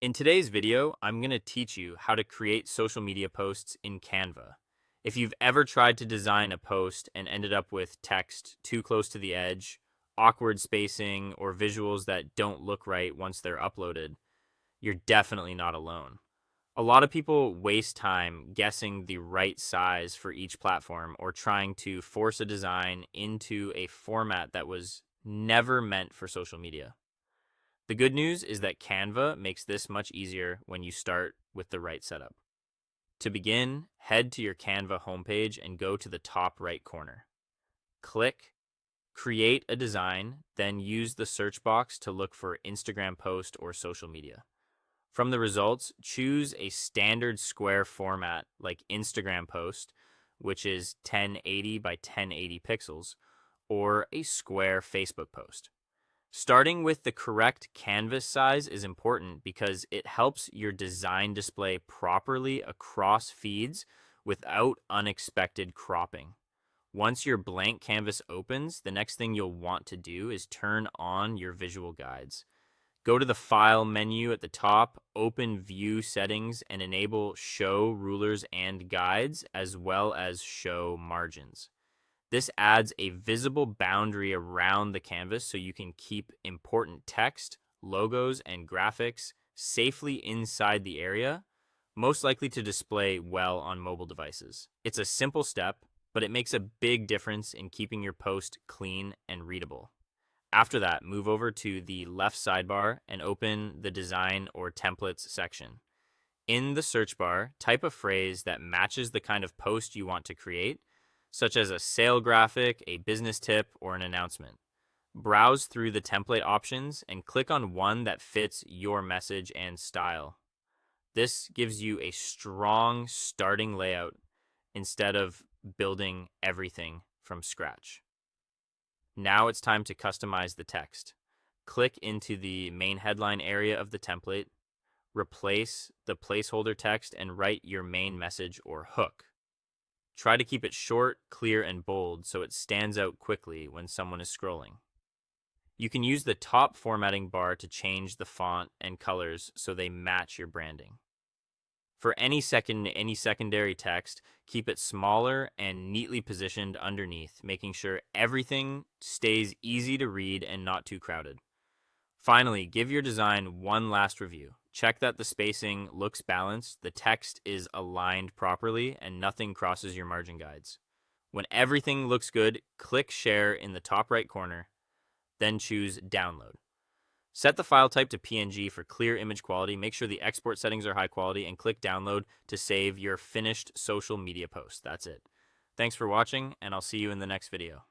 In today's video, I'm going to teach you how to create social media posts in Canva. If you've ever tried to design a post and ended up with text too close to the edge, awkward spacing, or visuals that don't look right once they're uploaded, you're definitely not alone. A lot of people waste time guessing the right size for each platform or trying to force a design into a format that was never meant for social media. The good news is that Canva makes this much easier when you start with the right setup. To begin, head to your Canva homepage and go to the top right corner. Click Create a Design, then use the search box to look for Instagram post or social media. From the results, choose a standard square format like Instagram post, which is 1080 by 1080 pixels, or a square Facebook post. Starting with the correct canvas size is important because it helps your design display properly across feeds without unexpected cropping. Once your blank canvas opens, the next thing you'll want to do is turn on your visual guides. Go to the File menu at the top, open View Settings, and enable Show Rulers and Guides, as well as Show Margins. This adds a visible boundary around the canvas so you can keep important text, logos, and graphics safely inside the area, most likely to display well on mobile devices. It's a simple step, but it makes a big difference in keeping your post clean and readable. After that, move over to the left sidebar and open the Design or Templates section. In the search bar, type a phrase that matches the kind of post you want to create, such as a sale graphic, a business tip, or an announcement. Browse through the template options and click on one that fits your message and style. This gives you a strong starting layout instead of building everything from scratch. Now it's time to customize the text. Click into the main headline area of the template, replace the placeholder text, and write your main message or hook. Try to keep it short, clear, and bold so it stands out quickly when someone is scrolling. You can use the top formatting bar to change the font and colors so they match your branding. For any secondary text, keep it smaller and neatly positioned underneath, making sure everything stays easy to read and not too crowded. Finally, give your design one last review. Check that the spacing looks balanced, the text is aligned properly, and nothing crosses your margin guides. When everything looks good, click Share in the top right corner, then choose Download. Set the file type to PNG for clear image quality, make sure the export settings are high quality, and click Download to save your finished social media post. That's it. Thanks for watching, and I'll see you in the next video.